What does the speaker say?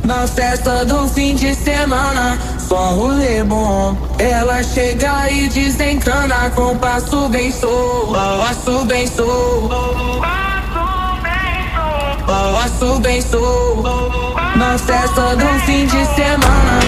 Na festa do fim de semana, só rolê bom. Ela chega e desencana com passo bem solto. Passo bem solto. Passo bem solto. Na festa do fim de semana.